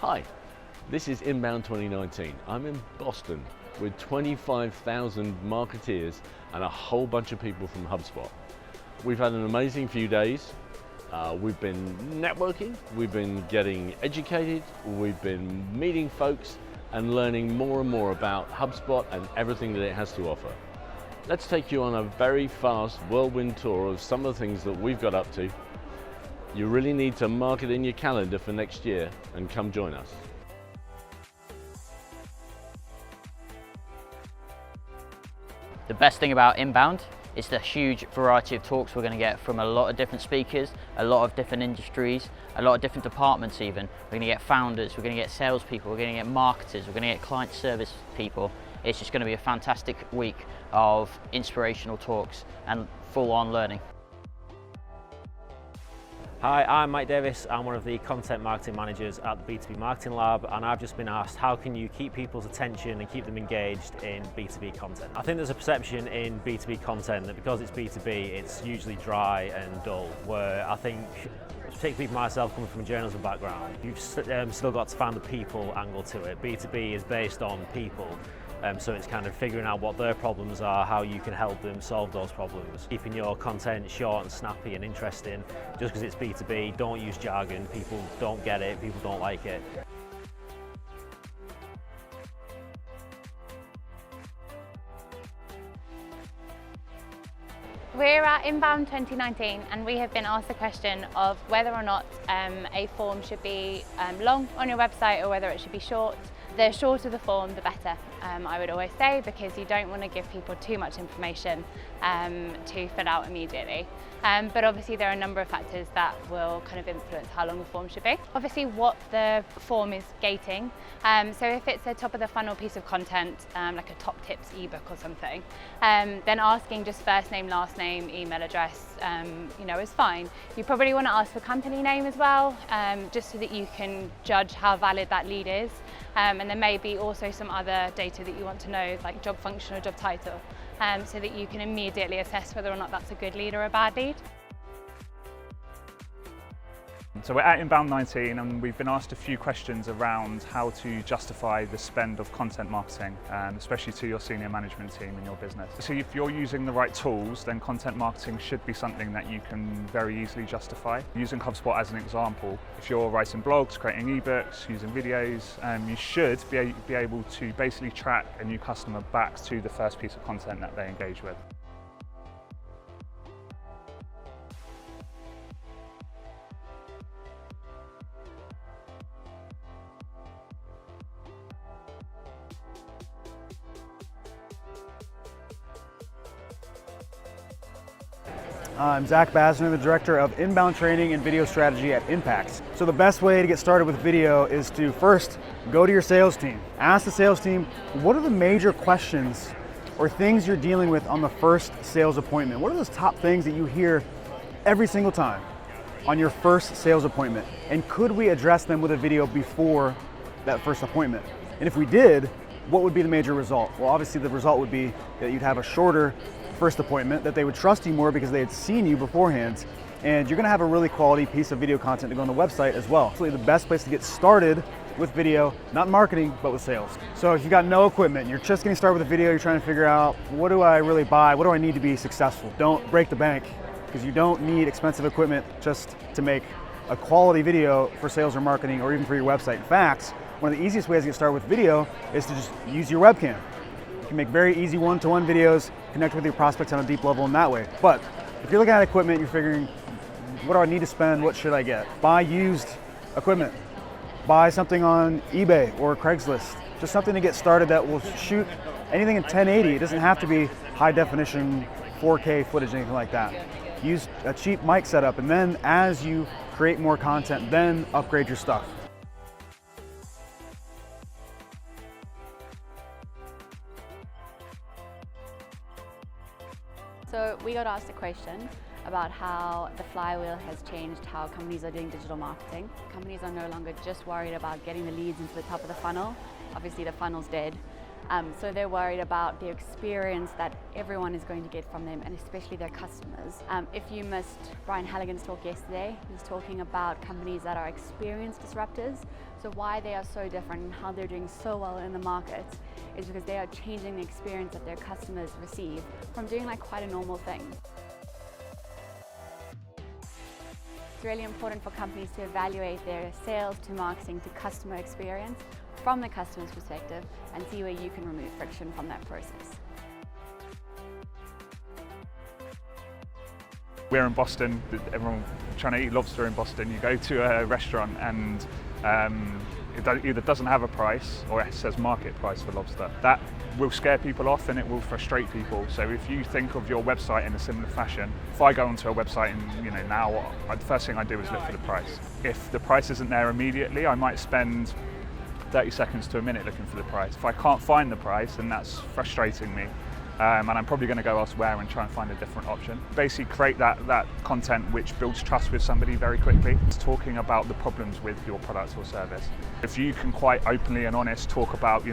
Hi, this is Inbound 2019. I'm in Boston with 25,000 marketeers and a whole bunch of people from HubSpot. We've had an amazing few days. We've been networking, we've been getting educated, we've been meeting folks and learning more and more about HubSpot and everything that it has to offer. Let's take you on a very fast whirlwind tour of some of the things that we've got up to. You really need to mark it in your calendar for next year and come join us. The best thing about Inbound is the huge variety of talks we're going to get from a lot of different speakers, a lot of different industries, a lot of different departments even. We're going to get founders, we're going to get salespeople, we're going to get marketers, we're going to get client service people. It's just going to be a fantastic week of inspirational talks and full-on learning. Hi, I'm Mike Davis. I'm one of the content marketing managers at the B2B Marketing Lab, and I've just been asked, how can you keep people's attention and keep them engaged in B2B content? I think there's a perception in B2B content that because it's B2B, it's usually dry and dull, where I think, particularly for myself coming from a journalism background, you've still got to find the people angle to it. B2B is based on people. So it's kind of figuring out what their problems are, how you can help them solve those problems. Keeping your content short and snappy and interesting. Just because it's B2B, don't use jargon. People don't get it, people don't like it. We're at Inbound 2019 and we have been asked the question of whether or not a form should be long on your website or whether it should be short. The shorter the form, the better, I would always say, because you don't want to give people too much information to fill out immediately. But obviously there are a number of factors that will kind of influence how long the form should be. Obviously what the form is gating. So if it's a top of the funnel piece of content, like a top tips ebook or something, then asking just first name, last name, email address, is fine. You probably want to ask for company name as well, just so that you can judge how valid that lead is. And there may be also some other data that you want to know, like job function or job title, so that you can immediately assess whether or not that's a good lead or a bad lead. So we're at INBOUND19 and we've been asked a few questions around how to justify the spend of content marketing, especially to your senior management team in your business. So if you're using the right tools, then content marketing should be something that you can very easily justify. Using HubSpot as an example, if you're writing blogs, creating ebooks, using videos, you should be able to basically track a new customer back to the first piece of content that they engage with. I'm Zach Basner, the Director of Inbound Training and Video Strategy at Impact. So the best way to get started with video is to first go to your sales team. Ask the sales team, what are the major questions or things you're dealing with on the first sales appointment? What are those top things that you hear every single time on your first sales appointment? And could we address them with a video before that first appointment? And if we did, what would be the major result? Well, obviously the result would be that you'd have a shorter first appointment, that they would trust you more because they had seen you beforehand, and you're going to have a really quality piece of video content to go on the website as well. It's really the best place to get started with video, not marketing, but with sales. So if you got no equipment, you're just getting started with a video, you're trying to figure out, what do I really buy? What do I need to be successful? Don't break the bank, because you don't need expensive equipment just to make a quality video for sales or marketing or even for your website. In fact, one of the easiest ways to get started with video is to just use your webcam. You can make very easy one-to-one videos, connect with your prospects on a deep level in that way. But if you're looking at equipment, you're figuring, what do I need to spend? What should I get? Buy used equipment. Buy something on eBay or Craigslist. Just something to get started that will shoot anything in 1080. It doesn't have to be high definition 4K footage, anything like that. Use a cheap mic setup, and then as you create more content, then upgrade your stuff. So we got asked a question about how the flywheel has changed how companies are doing digital marketing. Companies are no longer just worried about getting the leads into the top of the funnel. Obviously the funnel's dead. So they're worried about the experience that everyone is going to get from them, and especially their customers. If you missed Brian Halligan's talk yesterday, he's talking about companies that are experienced disruptors. So why they are so different and how they're doing so well in the market is because they are changing the experience that their customers receive from doing like quite a normal thing. It's really important for companies to evaluate their sales to marketing to customer experience from the customer's perspective and see where you can remove friction from that process. We're in Boston, everyone trying to eat lobster in Boston. You go to a restaurant and it either doesn't have a price or it says market price for lobster. That will scare people off and it will frustrate people. So if you think of your website in a similar fashion, if I go onto a website and now the first thing I do is look for the price. If the price isn't there immediately, I might spend 30 seconds to a minute looking for the price. If I can't find the price, then that's frustrating me. And I'm probably going to go elsewhere and try and find a different option. Basically create that content which builds trust with somebody very quickly. It's talking about the problems with your product or service. If you can quite openly and honest talk about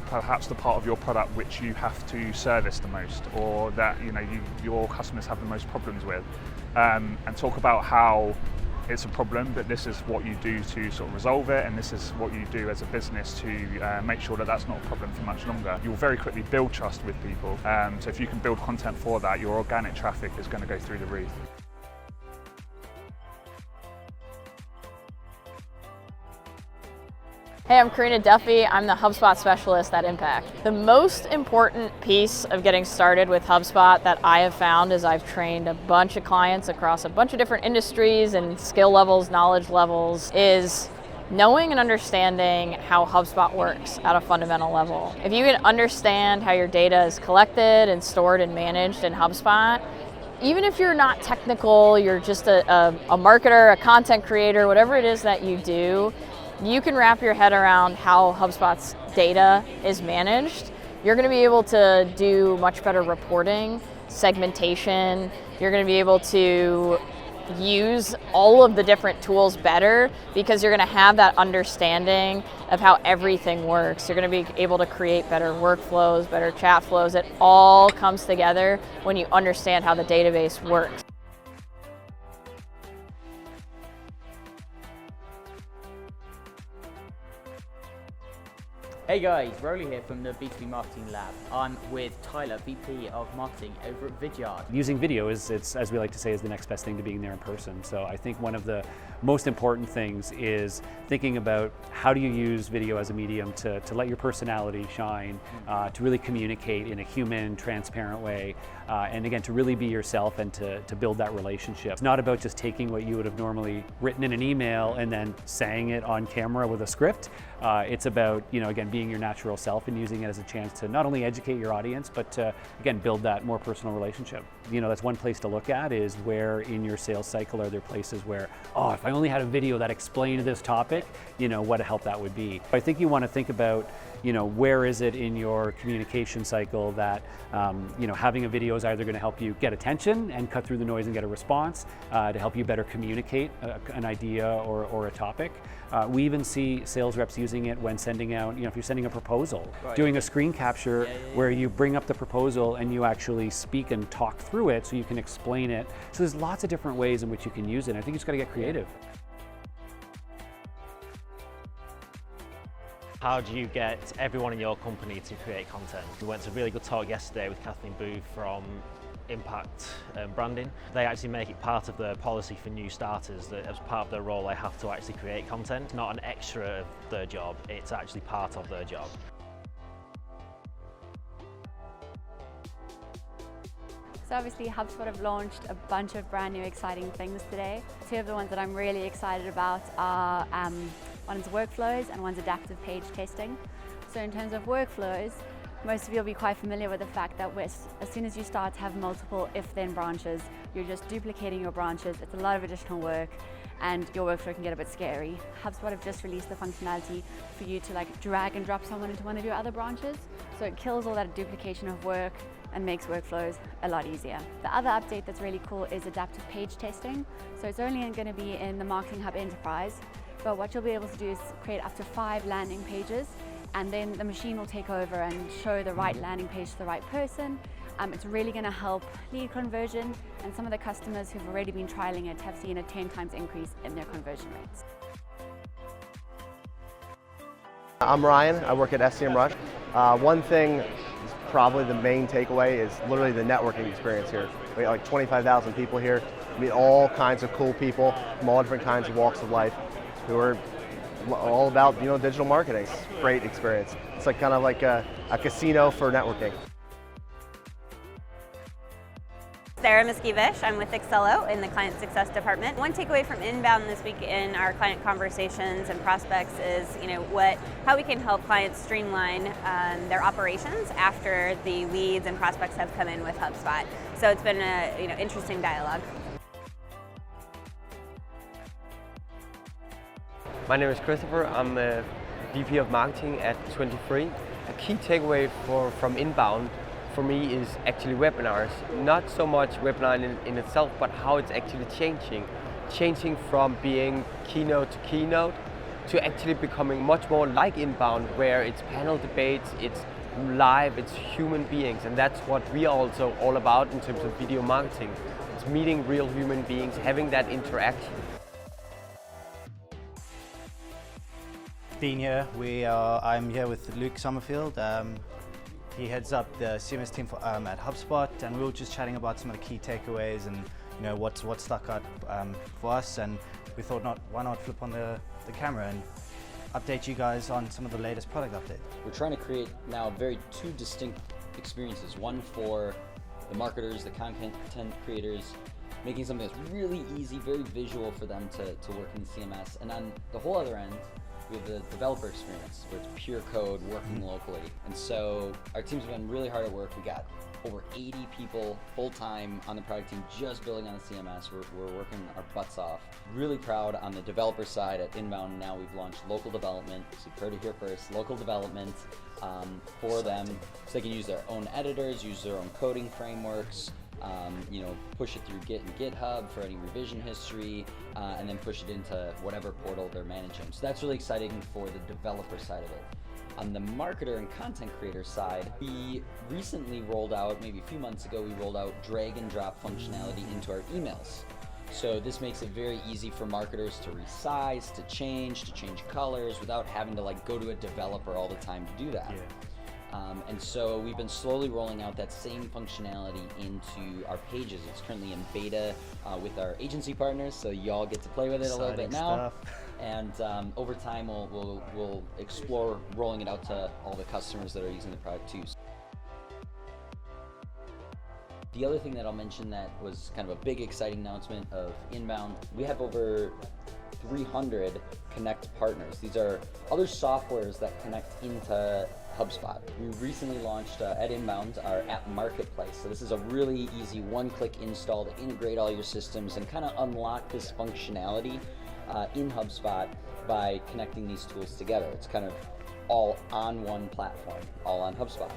perhaps the part of your product which you have to service the most, or that your customers have the most problems with, and talk about how it's a problem, but this is what you do to sort of resolve it, and this is what you do as a business to make sure that that's not a problem for much longer. You'll very quickly build trust with people. So if you can build content for that, your organic traffic is going to go through the roof. Hey, I'm Karina Duffy. I'm the HubSpot specialist at Impact. The most important piece of getting started with HubSpot that I have found as I've trained a bunch of clients across a bunch of different industries and skill levels, knowledge levels, is knowing and understanding how HubSpot works at a fundamental level. If you can understand how your data is collected and stored and managed in HubSpot, even if you're not technical, you're just a marketer, a content creator, whatever it is that you do, you can wrap your head around how HubSpot's data is managed. You're going to be able to do much better reporting, segmentation. You're going to be able to use all of the different tools better because you're going to have that understanding of how everything works. You're going to be able to create better workflows, better chat flows. It all comes together when you understand how the database works. Hey guys, Rolly here from the B2B Marketing Lab. I'm with Tyler, VP of Marketing over at Vidyard. Using video is, as we like to say, is the next best thing to being there in person. So I think one of the most important things is thinking about how do you use video as a medium to let your personality shine, to really communicate in a human, transparent way, and again, to really be yourself and to build that relationship. It's not about just taking what you would have normally written in an email and then saying it on camera with a script. It's about, again, being your natural self and using it as a chance to not only educate your audience, but to, again, build that more personal relationship. That's one place to look at is where in your sales cycle are there places where, if I only had a video that explained this topic, what a help that would be. I think you want to think about, where is it in your communication cycle that, having a video is either going to help you get attention and cut through the noise and get a response, to help you better communicate an idea or a topic. We even see sales reps using it when sending out, if you're sending a proposal, doing a screen capture where you bring up the proposal and you actually speak and talk through it so you can explain it. So there's lots of different ways in which you can use it. I think you just got to get creative. How do you get everyone in your company to create content? We went to a really good talk yesterday with Kathleen Booth from Impact Branding. They actually make it part of their policy for new starters that as part of their role they have to actually create content. Not an extra of their job, it's actually part of their job. So obviously HubSpot have launched a bunch of brand new exciting things today. Two of the ones that I'm really excited about are one's workflows and one's adaptive page testing. So in terms of workflows, most of you will be quite familiar with the fact that as soon as you start to have multiple if-then branches, you're just duplicating your branches. It's a lot of additional work and your workflow can get a bit scary. HubSpot have just released the functionality for you to drag and drop someone into one of your other branches. So it kills all that duplication of work and makes workflows a lot easier. The other update that's really cool is adaptive page testing. So it's only going to be in the Marketing Hub Enterprise, but what you'll be able to do is create up to 5 landing pages and then the machine will take over and show the right landing page to the right person. It's really going to help lead conversion, and some of the customers who've already been trialing it have seen a 10 times increase in their conversion rates. I'm Ryan, I work at SEMrush. One thing, probably the main takeaway, is literally the networking experience here. We got like 25,000 people here. We meet all kinds of cool people from all different kinds of walks of life who are all about, digital marketing. It's a great experience. It's like kind of like a casino for networking. Sarah Miskiewicz. I'm with Excello in the Client Success Department. One takeaway from Inbound this week in our client conversations and prospects is, how we can help clients streamline their operations after the leads and prospects have come in with HubSpot. So it's been a interesting dialogue. My name is Christopher. I'm a VP of Marketing at 23. A key takeaway from Inbound for me is actually webinars. Not so much webinar in itself, but how it's actually changing from being keynote to keynote to actually becoming much more like Inbound, where it's panel debates, it's live, it's human beings, and that's what we are also all about in terms of video marketing. It's meeting real human beings, having that interaction. Dean here. I'm here with Luke Summerfield. He heads up the CMS team at HubSpot, and we were just chatting about some of the key takeaways and what stuck out for us. And we thought, why not flip on the camera and update you guys on some of the latest product updates. We're trying to create now two distinct experiences. One for the marketers, the content creators, making something that's really easy, very visual for them to work in CMS. And on the whole other end, we have the developer experience, where it's pure code working locally. And so our teams have been really hard at work. We got over 80 people full-time on the product team just building on the CMS. We're working our butts off. Really proud on the developer side at Inbound. Now we've launched local development, so you've heard it here first, local development for them, so they can use their own editors, use their own coding frameworks, push it through Git and GitHub for any revision history, and then push it into whatever portal they're managing. So that's really exciting for the developer side of it. On the marketer and content creator side, we recently rolled out, maybe a few months ago, we rolled out drag and drop functionality into our emails. So this makes it very easy for marketers to resize, to change colors without having to go to a developer all the time to do that. Yeah. And so we've been slowly rolling out that same functionality into our pages. It's currently in beta with our agency partners, so y'all get to play with it a little bit now. And over time, we'll explore rolling it out to all the customers that are using the product too. The other thing that I'll mention that was kind of a big exciting announcement of Inbound, we have over 300 Connect partners. These are other softwares that connect into HubSpot. We recently launched at Inbound our app marketplace. So this is a really easy one-click install to integrate all your systems and kind of unlock this functionality in HubSpot by connecting these tools together. It's kind of all on one platform, all on HubSpot.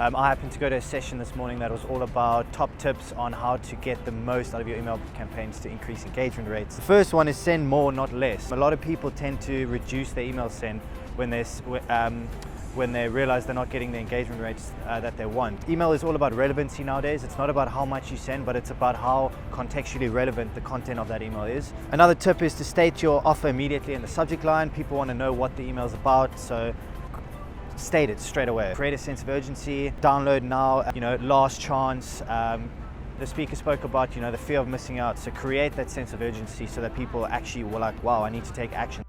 I happened to go to a session this morning that was all about top tips on how to get the most out of your email campaigns to increase engagement rates. The first one is send more, not less. A lot of people tend to reduce their email send when they realize they're not getting the engagement rates that they want. Email is all about relevancy nowadays. It's not about how much you send, but it's about how contextually relevant the content of that email is. Another tip is to state your offer immediately in the subject line. People want to know what the email is about, so state it straight away. Create a sense of urgency. Download now, last chance. The speaker spoke about, the fear of missing out. So create that sense of urgency so that people actually were like, wow, I need to take action.